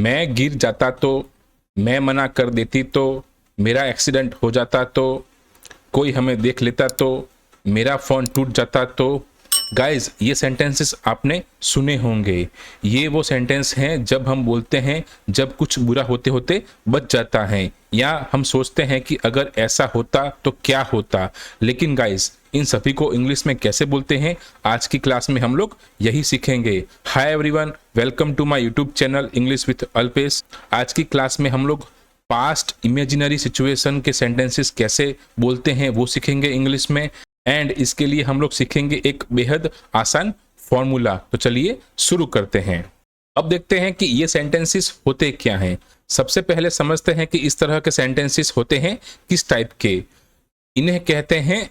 मैं गिर जाता तो, मैं मना कर देती तो, मेरा एक्सीडेंट हो जाता तो, कोई हमें देख लेता तो, मेरा फ़ोन टूट जाता तो। गाइज ये सेंटेंसेस आपने सुने होंगे। ये वो सेंटेंस हैं जब हम बोलते हैं जब कुछ बुरा होते होते बच जाता है, या हम सोचते हैं कि अगर ऐसा होता तो क्या होता। लेकिन गाइज इन सभी को इंग्लिश में कैसे बोलते हैं, आज की क्लास में हम लोग यही सीखेंगे। Hi everyone, welcome to my YouTube channel English with Alpesh. आज की क्लास में हम लोग पास्ट इमेजिनरी सिचुएशन के सेंटेंसेस कैसे बोलते हैं वो सीखेंगे इंग्लिश में, एंड इसके लिए हम लोग सीखेंगे एक बेहद आसान फॉर्मूला। तो चलिए शुरू करते हैं। अब देखते हैं कि ये सेंटेंसेस होते क्या हैं। सबसे पहले समझते हैं कि इस तरह के सेंटेंसेस होते हैं किस टाइप के। इन्हें कहते हैं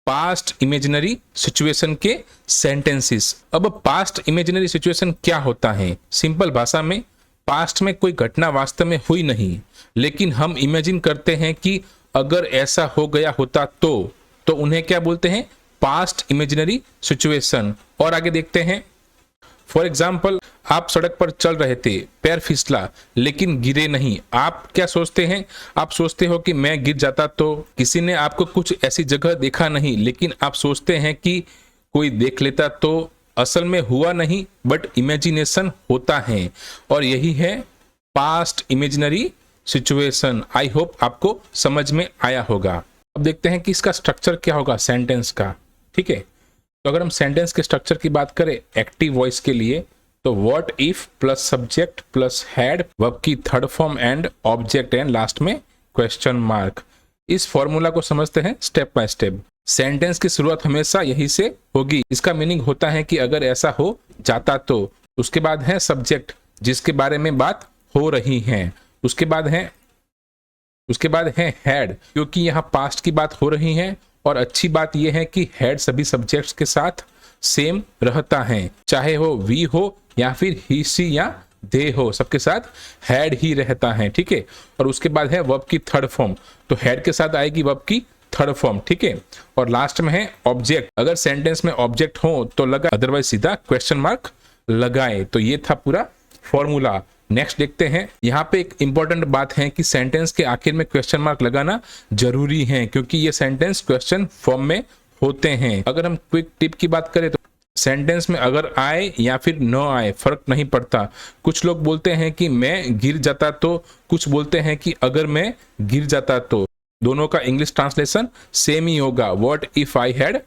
पास्ट इमेजिनरी सिचुएशन के सेंटेंसेस। अब पास्ट इमेजिनरी सिचुएशन क्या होता है? सिंपल भाषा में, पास्ट में कोई घटना वास्तव में हुई नहीं, लेकिन हम इमेजिन करते हैं कि अगर ऐसा हो गया होता तो उन्हें क्या बोलते हैं? Past imaginary situation. और आगे देखते हैं, फॉर एग्जाम्पल आप सड़क पर चल रहे थे, पैर फिसला लेकिन गिरे नहीं। आप क्या सोचते हैं? आप सोचते हो कि मैं गिर जाता तो। किसी ने आपको कुछ ऐसी जगह देखा नहीं, लेकिन आप सोचते हैं कि कोई देख लेता तो। असल में हुआ नहीं, बट इमेजिनेशन होता है, और यही है past imaginary situation. I hope आपको समझ में आया होगा। अब देखते हैं कि इसका स्ट्रक्चर क्या होगा सेंटेंस का। ठीक है, तो अगर हम सेंटेंस के स्ट्रक्चर की बात करें एक्टिव वॉइस के लिए, तो what if plus subject plus had, verb की third form and object and last में क्वेश्चन मार्क। इस फॉर्मूला को समझते हैं स्टेप बाय स्टेप। सेंटेंस की शुरुआत हमेशा यही से होगी। इसका मीनिंग होता है कि अगर ऐसा हो जाता तो। उसके बाद है सब्जेक्ट जिसके बारे में बात हो रही है। उसके बाद है हैड, क्योंकि यहाँ पास्ट की बात हो रही है, और अच्छी बात यह है कि हैड सभी सब्जेक्ट्स के साथ सेम रहता है, चाहे वो वी हो या फिर ही सी या दे हो, सबके साथ हैड ही रहता है। ठीक है, और उसके बाद है वर्ब की थर्ड फॉर्म, तो हैड के साथ आएगी वर्ब की थर्ड फॉर्म। ठीक है, और लास्ट में है ऑब्जेक्ट। अगर सेंटेंस में ऑब्जेक्ट हो तो लगा, अदरवाइज सीधा क्वेश्चन मार्क लगाए। तो ये था पूरा फॉर्मूला। नेक्स्ट देखते हैं, यहाँ पे एक इंपॉर्टेंट बात है कि सेंटेंस के आखिर में क्वेश्चन मार्क लगाना जरूरी है, क्योंकि ये सेंटेंस क्वेश्चन फॉर्म में होते हैं। अगर हम क्विक टिप की बात करें तो सेंटेंस में अगर आए या फिर न आए फर्क नहीं पड़ता। कुछ लोग बोलते हैं कि मैं गिर जाता तो, कुछ बोलते हैं कि अगर मैं गिर जाता तो। दोनों का इंग्लिश ट्रांसलेशन सेम ही होगा, what if I had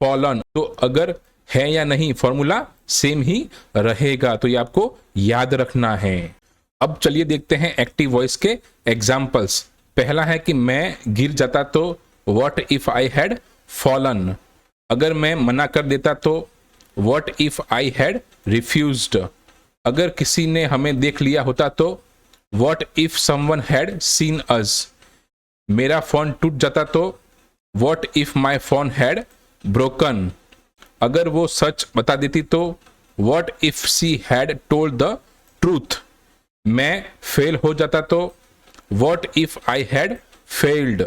fallen. तो अगर है या नहीं, फॉर्मूला सेम ही रहेगा। तो ये आपको याद रखना है। अब चलिए देखते हैं एक्टिव वॉइस के एग्जाम्पल्स। पहला है कि मैं गिर जाता तो, what if I had fallen. अगर मैं मना कर देता तो, what if I had refused. अगर किसी ने हमें देख लिया होता तो, what if someone had seen us. मेरा फोन टूट जाता तो, what if my phone had broken. अगर वो सच बता देती तो, what if she had told the truth. मैं फेल हो जाता तो, what if I had failed.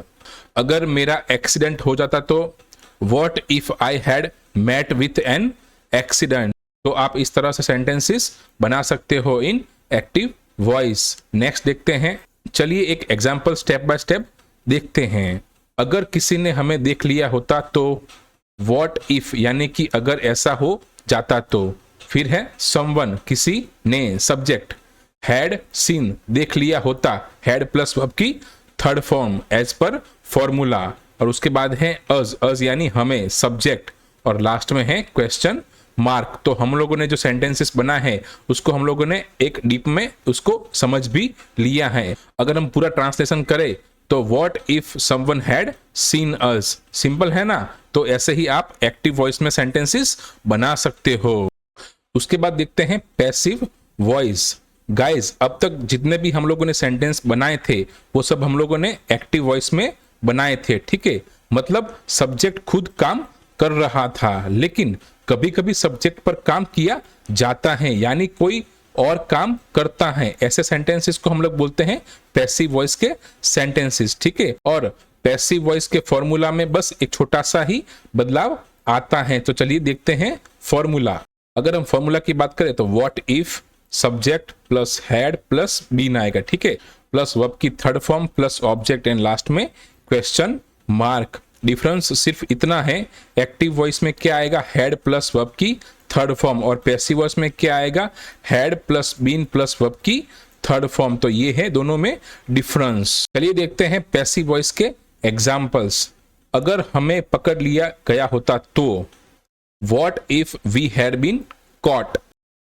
अगर मेरा एक्सीडेंट हो जाता तो, what if I had met with an accident. तो आप इस तरह से सेंटेंसेस बना सकते हो इन एक्टिव वॉइस। नेक्स्ट देखते हैं, चलिए एक एग्जाम्पल स्टेप बाय स्टेप देखते हैं। अगर किसी ने हमें देख लिया होता तो, व्हाट इफ यानी कि अगर ऐसा हो जाता तो। फिर है समवन, किसी ने, सब्जेक्ट, हैड सीन देख लिया होता, हैड प्लस वर्ब की third form as per formula. और उसके बाद है अज यानी हमें, सब्जेक्ट, और लास्ट में है क्वेश्चन मार्क। तो हम लोगों ने जो सेंटेंसेस बना है उसको हम लोगों ने एक डीप में उसको समझ भी लिया है। अगर हम पूरा ट्रांसलेशन करें तो what if someone had seen us. Simple है ना? तो ऐसे ही आप एक्टिव वॉइस में सेंटेंसेस बना सकते हो। उसके बाद देखते हैं पैसिव वॉइस। गाइस अब तक जितने भी हम लोगों ने सेंटेंस बनाए थे वो सब हम लोगों ने एक्टिव वॉइस में बनाए थे। ठीक है, मतलब सब्जेक्ट खुद काम कर रहा था, लेकिन कभी कभी सब्जेक्ट पर काम किया जाता है, यानी कोई और काम करता है। ऐसे सेंटेंसेस को हम लोग बोलते हैं पैसिव वॉइस के सेंटेंसेस। ठीक है, और पैसिव वॉइस के फॉर्मूला में बस एक छोटा सा ही बदलाव आता है। तो चलिए देखते हैं फॉर्मूला। अगर हम फॉर्मूला की बात करें तो what if subject plus had plus been आएगा, ठीक है, प्लस वर्ब की third form plus object and last में क्वेश्चन मार्क। डिफरेंस सिर्फ इतना है, एक्टिव वॉइस में क्या आएगा, हैड प्लस वर्ब की थर्ड फॉर्म, और पैसिव वॉइस में क्या आएगा, had plus been plus verb की थर्ड फॉर्म। तो ये है दोनों में डिफरेंस। चलिए देखते हैं पैसिव वॉइस के एग्जाम्पल्स। अगर हमें पकड़ लिया गया होता तो, what if we had been caught.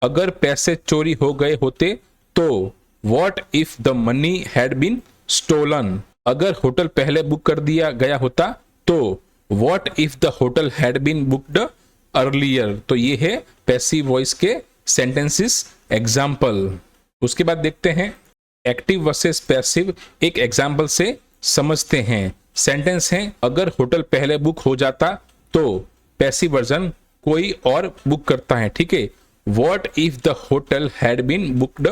अगर पैसे चोरी हो गए होते तो, what if the money had been stolen. अगर होटल पहले बुक कर दिया गया होता तो, what if the hotel had been booked earlier. तो ये है पैसिव वॉइस के सेंटेंसेस एग्जाम्पल। उसके बाद देखते हैं एक्टिव वर्सेस पैसिव, एक एग्जाम्पल से समझते हैं। सेंटेंस है, अगर होटल पहले बुक हो जाता तो, पैसिव वर्जन कोई और बुक करता है, ठीक है, what if the hotel had been booked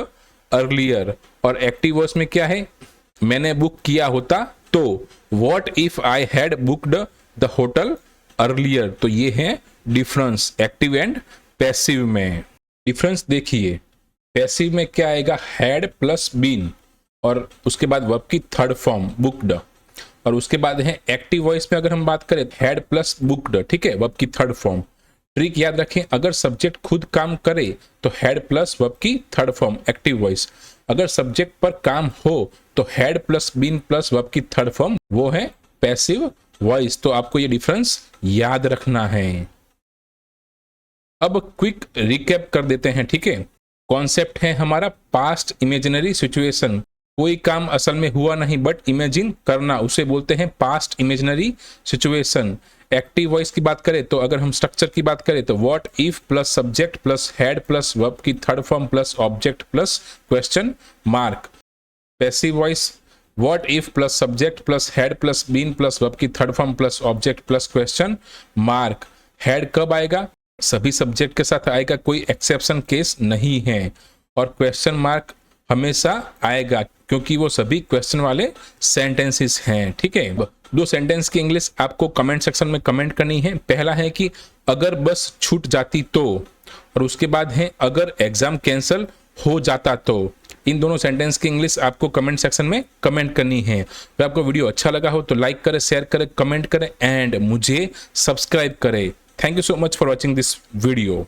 earlier. और एक्टिव वॉइस में क्या है, मैंने बुक किया होता तो, what if I had booked the hotel earlier. तो ये है डिफरेंस एक्टिव एंड पैसिव में। डिफरेंस देखिए, पैसिव में क्या आएगा, हैड प्लस बीन और उसके बाद वर्ब की थर्ड फॉर्म बुक्ड, और उसके बाद है एक्टिव वॉइस में अगर हम बात करें हैड प्लस बुक्ड, ठीक है, वर्ब की थर्ड फॉर्म। ट्रिक याद रखें, अगर सब्जेक्ट खुद काम करे तो हैड प्लस वर्ब की थर्ड फॉर्म एक्टिव वॉइस, अगर सब्जेक्ट पर काम हो तो had plus been plus verb की थर्ड फॉर्म, वो है पैसिव वॉइस। तो आपको ये डिफरेंस याद रखना है। अब क्विक रिकैप कर देते हैं, ठीक है। कॉन्सेप्ट है हमारा पास्ट इमेजिनरी सिचुएशन, कोई काम असल में हुआ नहीं बट इमेजिन करना, उसे बोलते हैं past imaginary situation. Active voice की बात करें तो, अगर हम स्ट्रक्चर की बात करें तो, what if plus subject plus had plus verb की third form plus object plus question mark. Passive voice, what if plus subject plus had plus been plus verb की third form plus object plus question mark. Had कब आएगा, सभी subject के साथ आएगा, कोई exception case नहीं है, और क्वेश्चन मार्क हमेशा आएगा क्योंकि वो सभी क्वेश्चन वाले सेंटेंसेस हैं, ठीक है। दो सेंटेंस की इंग्लिश आपको कमेंट सेक्शन में कमेंट करनी है। पहला है कि अगर बस छूट जाती तो, और उसके बाद है अगर एग्जाम कैंसिल हो जाता तो। इन दोनों सेंटेंस की इंग्लिश आपको कमेंट सेक्शन में कमेंट करनी है। अगर आपको वीडियो अच्छा लगा हो तो लाइक करें, शेयर करें, कमेंट करें एंड मुझे सब्सक्राइब करें। Thank you so much for watching this video.